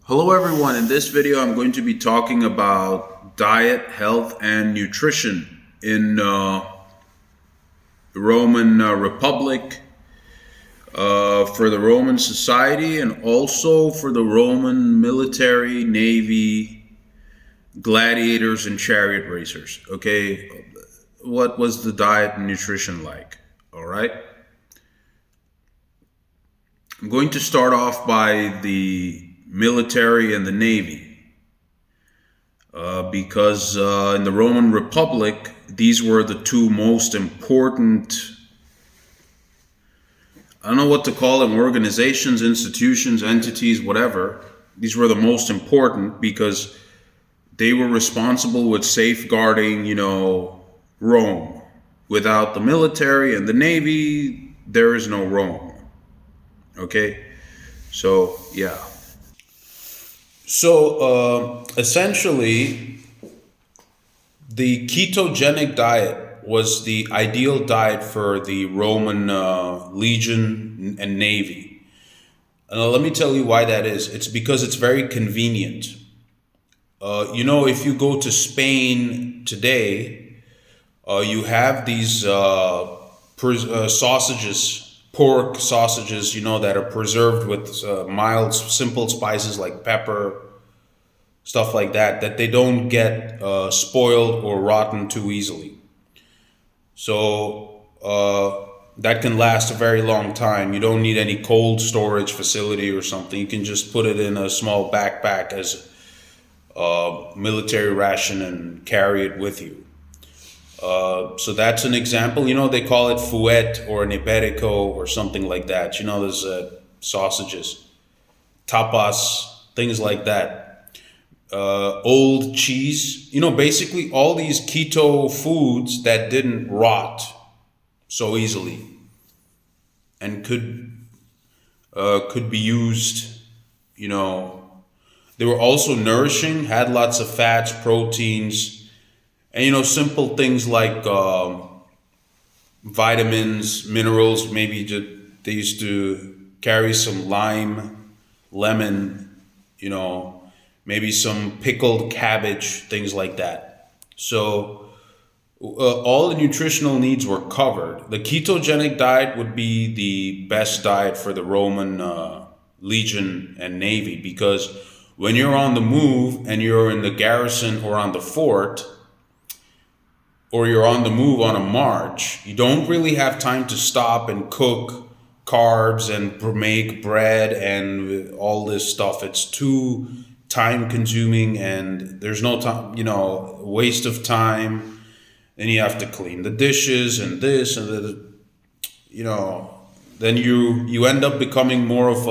Hello everyone, in this video I'm going to be talking about diet, health, and nutrition in the Roman Republic, for the Roman society, and also for the Roman military, navy, gladiators, and chariot racers. Okay, what was the diet and nutrition like? All right, I'm going to start off by the military and the navy. Because in the Roman Republic, these were the two most important, I don't know what to call them, organizations, institutions, entities, whatever. These were the most important because they were responsible with safeguarding, Rome. Without the military and the navy, there is no Rome. Okay? So, yeah. So, essentially, the ketogenic diet was the ideal diet for the Roman legion and navy. Let me tell you why that is. It's because it's very convenient. If you go to Spain today, you have these sausages, pork sausages, that are preserved with mild, simple spices like pepper, stuff like that they don't get spoiled or rotten too easily. So that can last a very long time. You don't need any cold storage facility or something. You can just put it in a small backpack as a military ration and carry it with you. So that's an example. They call it fouet or an iberico or something like that. There's sausages, tapas, things like that. Old cheese, basically all these keto foods that didn't rot so easily and could be used. They were also nourishing, had lots of fats, proteins, and simple things like vitamins, minerals. Maybe they used to carry some lime, lemon, maybe some pickled cabbage, things like that. So all the nutritional needs were covered. The ketogenic diet would be the best diet for the Roman legion and navy, because when you're on the move and you're in the garrison or on the fort, or you're on the move on a march, you don't really have time to stop and cook carbs and make bread and all this stuff. It's too time consuming and there's no time, waste of time. Then you have to clean the dishes and this and the, then you end up becoming more of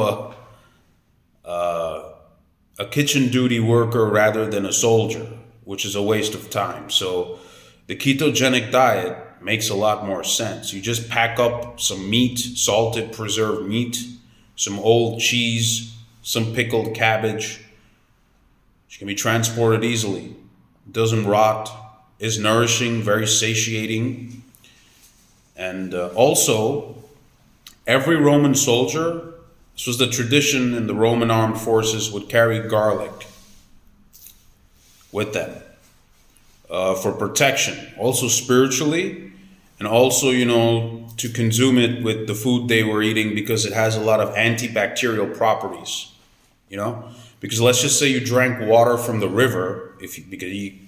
a kitchen duty worker rather than a soldier, which is a waste of time. So the ketogenic diet makes a lot more sense. You just pack up some meat, salted preserved meat, some old cheese, some pickled cabbage, which can be transported easily. It doesn't rot, is nourishing, very satiating. And also, every Roman soldier, this was the tradition in the Roman armed forces, would carry garlic with them for protection, also spiritually, and also, to consume it with the food they were eating because it has a lot of antibacterial properties, because let's just say you drank water from the river, because you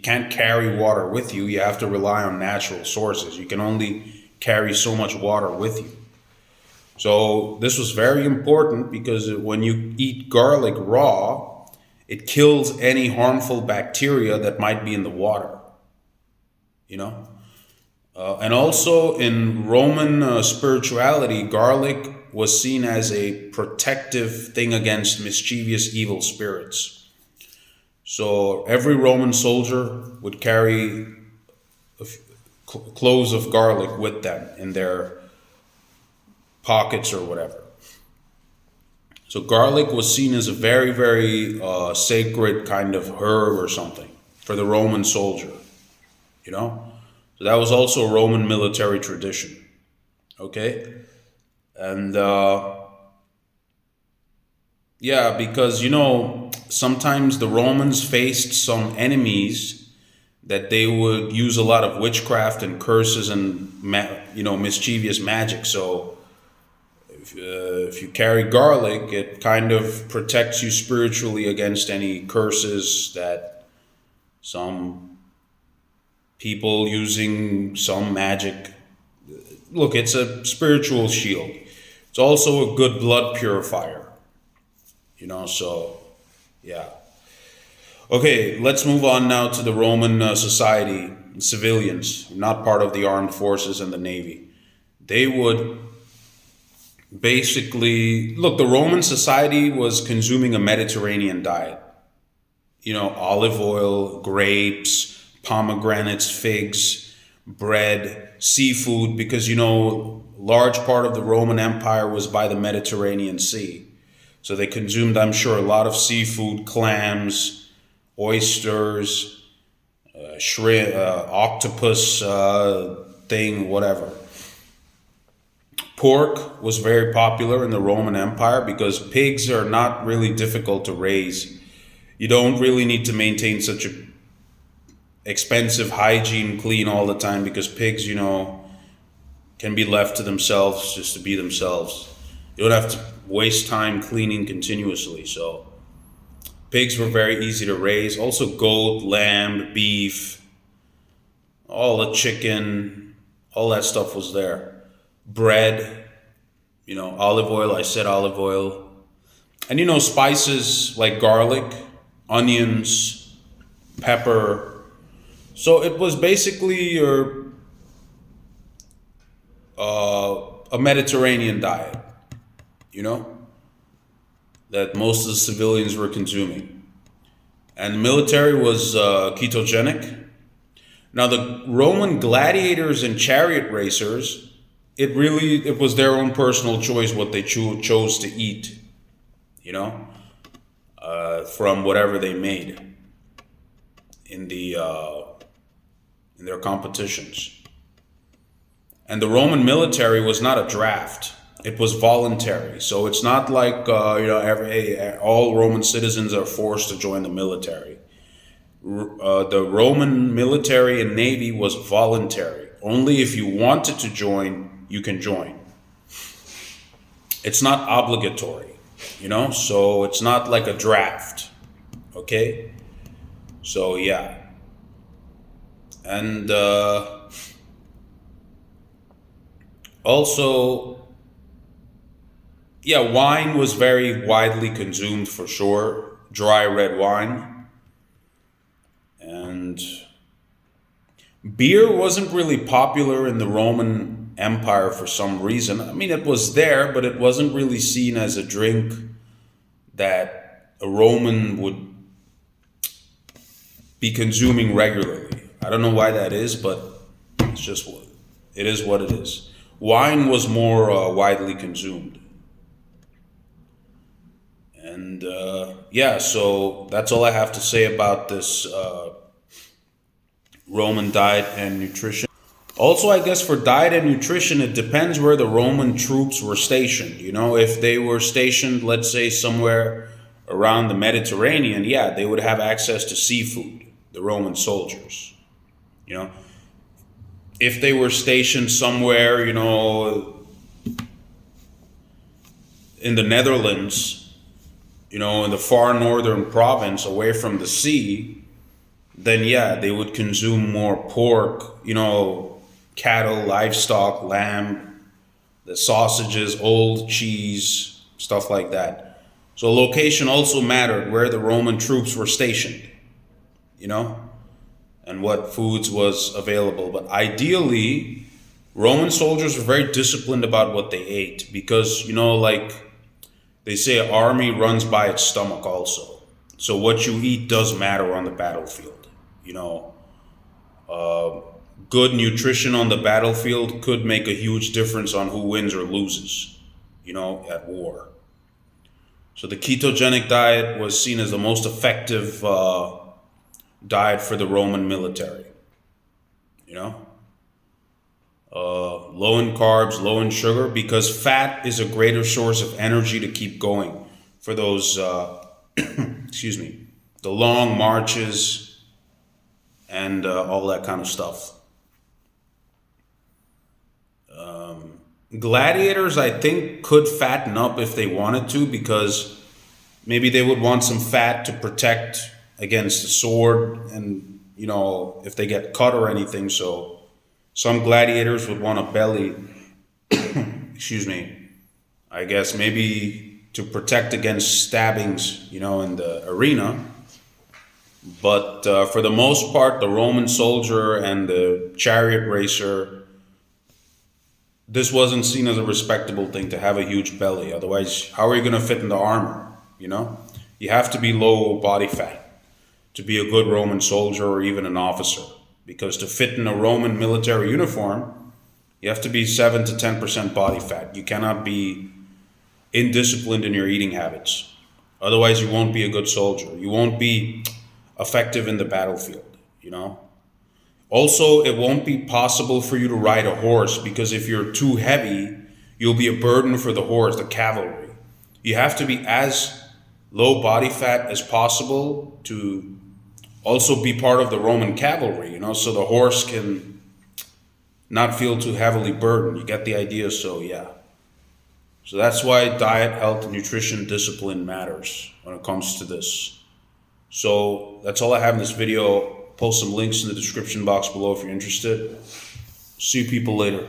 can't carry water with you, you have to rely on natural sources. You can only carry so much water with you. So this was very important because when you eat garlic raw, it kills any harmful bacteria that might be in the water, and also in Roman spirituality, garlic was seen as a protective thing against mischievous evil spirits. So every Roman soldier would carry cloves of garlic with them in their pockets or whatever. So garlic was seen as a very, very sacred kind of herb or something for the Roman soldier, So that was also a Roman military tradition, okay? And Yeah, because sometimes the Romans faced some enemies that they would use a lot of witchcraft and curses and mischievous magic. So if you carry garlic, it kind of protects you spiritually against any curses that some people using some magic. Look, it's a spiritual shield. It's also a good blood purifier. So yeah. Okay, let's move on now to the Roman society, civilians, not part of the armed forces and the navy. They would basically look, the Roman society was consuming a Mediterranean diet. Olive oil, grapes, pomegranates, figs, bread, seafood, because large part of the Roman Empire was by the Mediterranean Sea. So they consumed, I'm sure, a lot of seafood, clams, oysters, shrimp, octopus thing, whatever. Pork was very popular in the Roman Empire because pigs are not really difficult to raise. You don't really need to maintain such a expensive hygiene clean all the time because pigs, can be left to themselves just to be themselves. You don't have to waste time cleaning continuously. So pigs were very easy to raise. Also goat, lamb, beef, all the chicken, all that stuff was there. Bread, olive oil, I said olive oil. And spices like garlic, onions, pepper. So it was basically a Mediterranean diet, you know, that most of the civilians were consuming. And the military was ketogenic. Now, the Roman gladiators and chariot racers, it was their own personal choice what they chose to eat, you know, from whatever they made in in their competitions. And the Roman military was not a draft; it was voluntary. So it's not like all Roman citizens are forced to join the military. The Roman military and navy was voluntary. Only if you wanted to join, you can join. It's not obligatory, so it's not like a draft. Okay? So, yeah. And also, yeah, wine was very widely consumed for sure. Dry red wine. And beer wasn't really popular in the Roman Empire for some reason. I mean, it was there, but it wasn't really seen as a drink that a Roman would be consuming regularly. I don't know why that is, but it's just it is what it is. Wine was more widely consumed. And yeah, so that's all I have to say about this Roman diet and nutrition. Also, I guess for diet and nutrition, it depends where the Roman troops were stationed. If they were stationed, let's say, somewhere around the Mediterranean, yeah, they would have access to seafood, the Roman soldiers. You know, if they were stationed somewhere, in the Netherlands, in the far northern province away from the sea, then yeah, they would consume more pork, cattle, livestock, lamb, the sausages, old cheese, stuff like that. So location also mattered where the Roman troops were stationed, you know, and what foods was available. But ideally, Roman soldiers were very disciplined about what they ate because, like they say, an army runs by its stomach also. So what you eat does matter on the battlefield, you know. Good nutrition on the battlefield could make a huge difference on who wins or loses, at war. So the ketogenic diet was seen as the most effective diet for the Roman military. You know, low in carbs, low in sugar, because fat is a greater source of energy to keep going. for those, excuse me, the long marches and all that kind of stuff. Gladiators, I think, could fatten up if they wanted to, because maybe they would want some fat to protect against the sword, and if they get cut or anything. So some gladiators would want a belly, excuse me, I guess maybe to protect against stabbings, in the arena. But for the most part, the Roman soldier and the chariot racer, this wasn't seen as a respectable thing to have a huge belly. Otherwise, how are you going to fit in the armor? You have to be low body fat to be a good Roman soldier or even an officer. Because to fit in a Roman military uniform, you have to be 7 to 10% body fat. You cannot be indisciplined in your eating habits. Otherwise, you won't be a good soldier. You won't be effective in the battlefield. Also, it won't be possible for you to ride a horse, because if you're too heavy, you'll be a burden for the horse, the cavalry. You have to be as low body fat as possible to also be part of the Roman cavalry, so the horse can not feel too heavily burdened. You get the idea? So, yeah. So that's why diet, health, nutrition, discipline matters when it comes to this. So that's all I have in this video. Post some links in the description box below if you're interested. See you people later.